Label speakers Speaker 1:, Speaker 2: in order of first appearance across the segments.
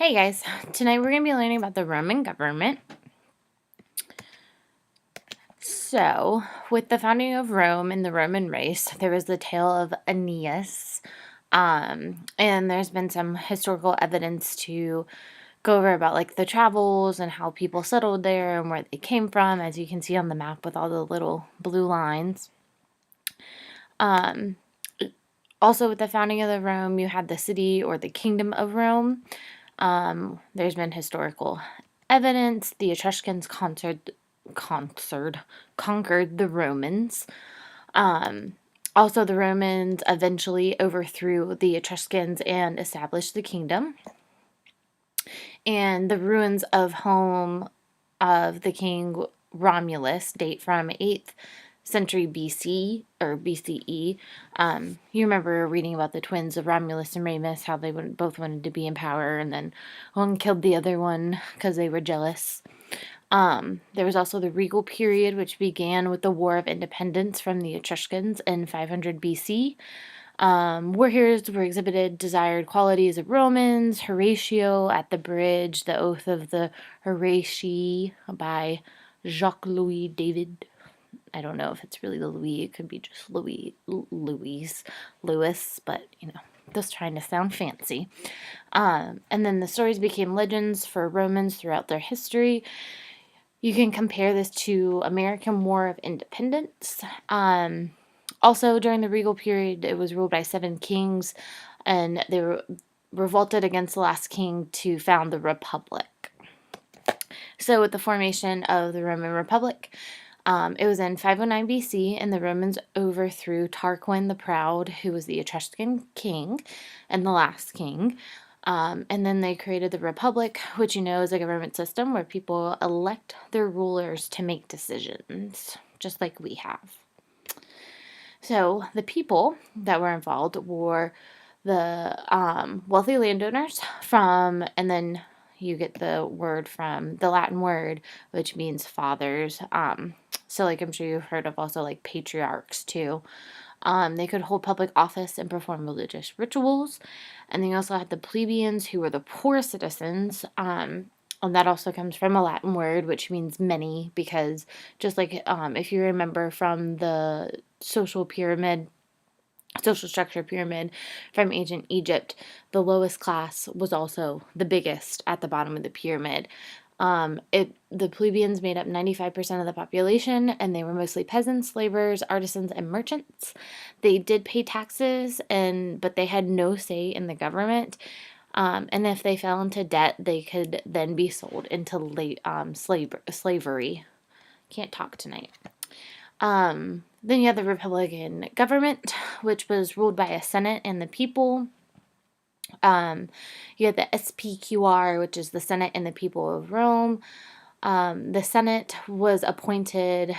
Speaker 1: Hey guys, tonight we're going to be learning about the Roman government. So, with the founding of Rome and the Roman race, there was the tale of Aeneas. And there's been some historical evidence to go over about like the travels and how people settled there and where they came from, as you can see on the map with all the little blue lines. Um, Also, with the founding of the Rome, you had the city or the kingdom of Rome. There's been historical evidence. The Etruscans conquered the Romans. Also, the Romans eventually overthrew the Etruscans and established the kingdom. And the ruins of home of the king Romulus date from 8th century BC or BCE. You remember reading about the twins of Romulus and Remus, how they both wanted to be in power, and then one killed the other one because they were jealous. There was also the regal period, which began with the War of Independence from the Etruscans in 500 BC. Warriors were exhibited desired qualities of Romans, Horatio at the Bridge, the Oath of the Horatii by Jacques Louis David. I don't know if it's really the Louis, it could be just Louis, but just trying to sound fancy. And then the stories became legends for Romans throughout their history. You can compare this to American War of Independence. Also, during the regal period, it was ruled by 7 kings, and they revolted against the last king to found the Republic. So, with the formation of the Roman Republic, it was in 509 BC, and the Romans overthrew Tarquin the Proud, who was the Etruscan king and the last king. And then they created the Republic, which is a government system where people elect their rulers to make decisions, just like we have. So the people that were involved were the wealthy landowners and then you get the word from the Latin word, which means fathers. So like I'm sure you've heard of also like patriarchs too. They could hold public office and perform religious rituals. And then you also had the plebeians, who were the poor citizens. And that also comes from a Latin word, which means many, because just like if you remember from the social structure pyramid from ancient Egypt, the lowest class was also the biggest at the bottom of the pyramid. The plebeians made up 95% of the population, and they were mostly peasants, laborers, artisans, and merchants. They did pay taxes, but they had no say in the government. And if they fell into debt, they could then be sold into slavery. Can't talk tonight. Then you had the Republican government, which was ruled by a Senate and the people. You had the SPQR, which is the Senate and the people of Rome. The Senate was appointed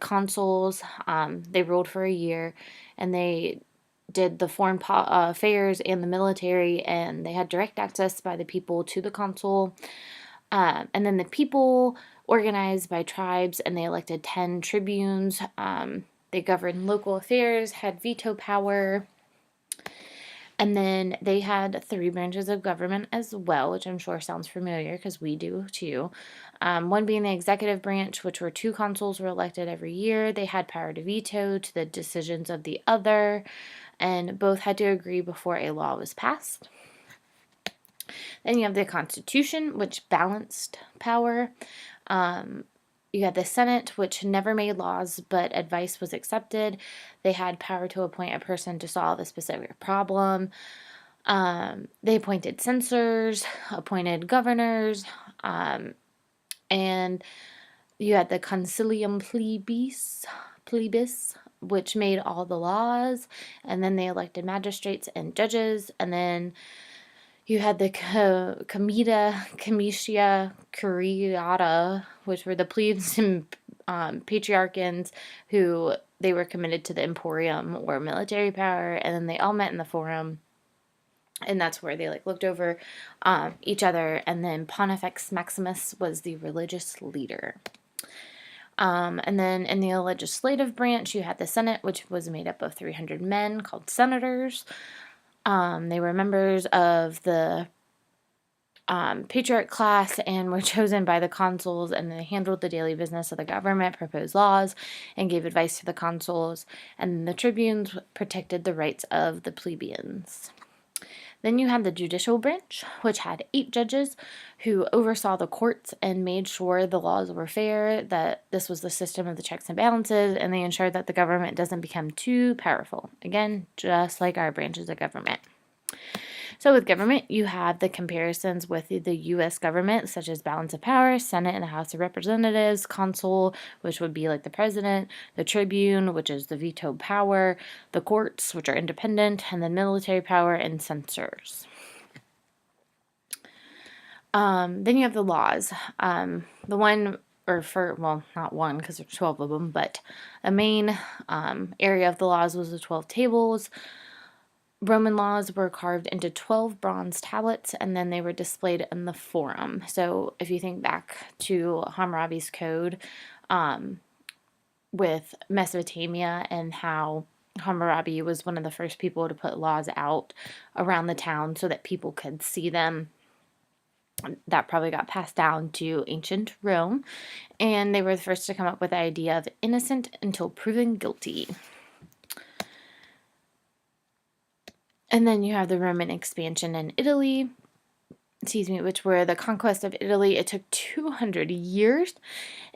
Speaker 1: consuls. They ruled for a year, and they did the foreign affairs and the military, and they had direct access by the people to the consul. And then the people organized by tribes, and they elected 10 tribunes. They governed local affairs, had veto power. And then they had 3 branches of government as well, which I'm sure sounds familiar because we do too. One being the executive branch, which were 2 consuls were elected every year. They had power to veto to the decisions of the other, and both had to agree before a law was passed. Then you have the Constitution, which balanced power. You had the Senate, which never made laws, but advice was accepted. They had power to appoint a person to solve a specific problem. They appointed censors, appointed governors, and you had the Concilium Plebis, which made all the laws, and then they elected magistrates and judges, and then you had the Comitia Curiata, which were the plebes and patriarchans, who they were committed to the Emporium or military power, and then they all met in the Forum, and that's where they looked over each other. And then Pontifex Maximus was the religious leader. And then in the legislative branch, you had the Senate, which was made up of 300 men called senators. They were members of the patriarch class and were chosen by the consuls, and they handled the daily business of the government, proposed laws, and gave advice to the consuls, and the tribunes protected the rights of the plebeians. Then you had the judicial branch, which had 8 judges who oversaw the courts and made sure the laws were fair, that this was the system of the checks and balances, and they ensured that the government doesn't become too powerful. Again, just like our branches of government. So with government, you have the comparisons with the U.S. government, such as balance of power, Senate and the House of Representatives, consul, which would be like the president, the tribune, which is the veto power, the courts, which are independent, and then military power and censors. Then you have the laws. The one, or for, well, not one because there's 12 of them, but a main area of the laws was the 12 tables. Roman laws were carved into 12 bronze tablets, and then they were displayed in the forum. So if you think back to Hammurabi's code with Mesopotamia and how Hammurabi was one of the first people to put laws out around the town so that people could see them, that probably got passed down to ancient Rome, and they were the first to come up with the idea of innocent until proven guilty. And then you have the Roman expansion in Italy, which were the conquest of Italy. It took 200 years.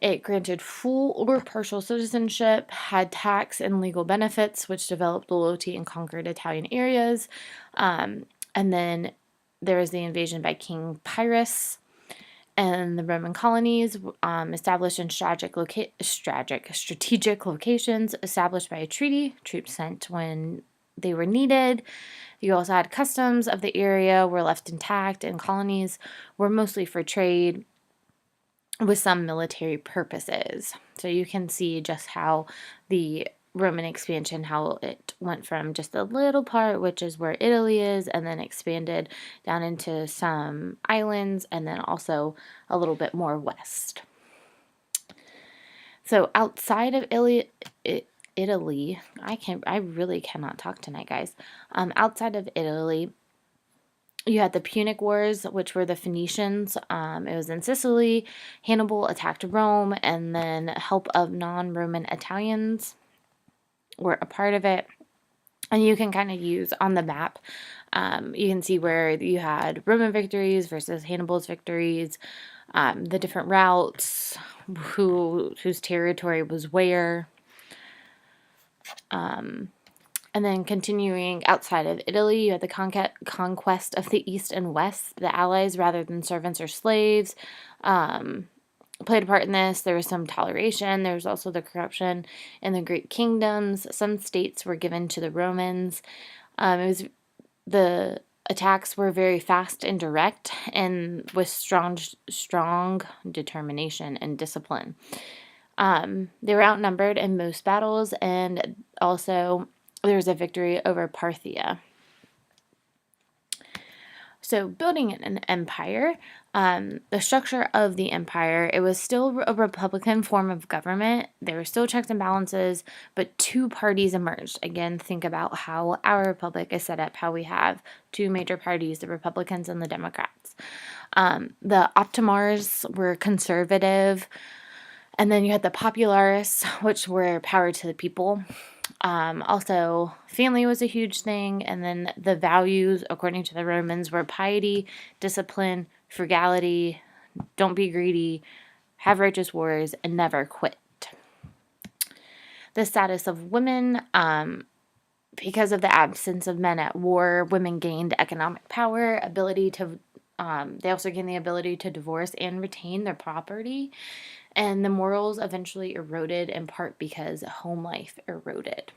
Speaker 1: It granted full or partial citizenship, had tax and legal benefits, which developed loyalty in conquered Italian areas. And then there was the invasion by King Pyrrhus, and the Roman colonies established in strategic locations, established by a treaty, troops sent when they were needed. You also had customs of the area were left intact, and colonies were mostly for trade with some military purposes. So you can see just how the Roman expansion, how it went from just a little part, which is where Italy is, and then expanded down into some islands, and then also a little bit more west. So outside of Italy, I really cannot talk tonight, guys. Outside of Italy, you had the Punic Wars, which were the Phoenicians. It was in Sicily. Hannibal attacked Rome, and then help of non-Roman Italians were a part of it. And you can kind of use on the map, you can see where you had Roman victories versus Hannibal's victories, the different routes, whose territory was where. And then continuing outside of Italy, you had the conquest of the East and West. The allies, rather than servants or slaves, played a part in this. There was some toleration. There was also the corruption in the Greek kingdoms. Some states were given to the Romans. The attacks were very fast and direct, and with strong determination and discipline. They were outnumbered in most battles, and also there was a victory over Parthia. So building an empire, the structure of the empire, it was still a republican form of government. There were still checks and balances, but 2 parties emerged. Again, think about how our republic is set up, how we have 2 major parties, the Republicans and the Democrats. The Optimars were conservative, and then you had the Populares, which were power to the people. Also, family was a huge thing, and then the values, according to the Romans, were piety, discipline, frugality, don't be greedy, have righteous wars, and never quit. The status of women, because of the absence of men at war, women gained economic power, they also gained the ability to divorce and retain their property. And the morals eventually eroded, in part because home life eroded.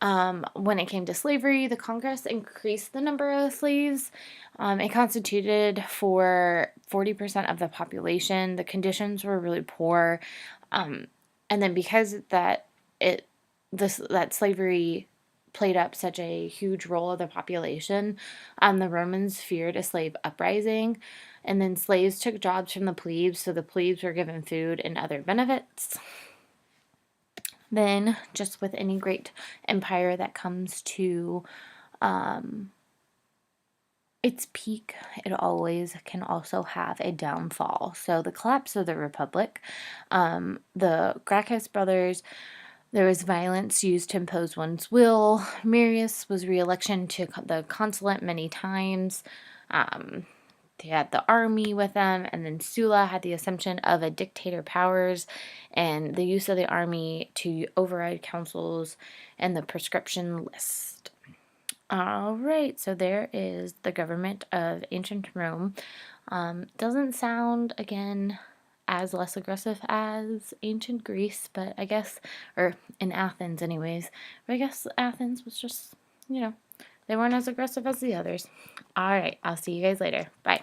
Speaker 1: When it came to slavery, the Congress increased the number of slaves. It constituted for 40% of the population. The conditions were really poor. And then because that slavery played up such a huge role of the population, the Romans feared a slave uprising. And then slaves took jobs from the plebes, so the plebes were given food and other benefits. Then, just with any great empire that comes to its peak, it always can also have a downfall. So the collapse of the Republic, the Gracchus brothers, there was violence used to impose one's will. Marius was re-election to the consulate many times. They had the army with them, and then Sulla had the assumption of a dictator powers and the use of the army to override councils and the prescription list. All right, so there is the government of ancient Rome. Doesn't sound, again, as less aggressive as ancient Greece, but I guess, or in Athens, anyways. But I guess Athens was just, they weren't as aggressive as the others. All right, I'll see you guys later. Bye.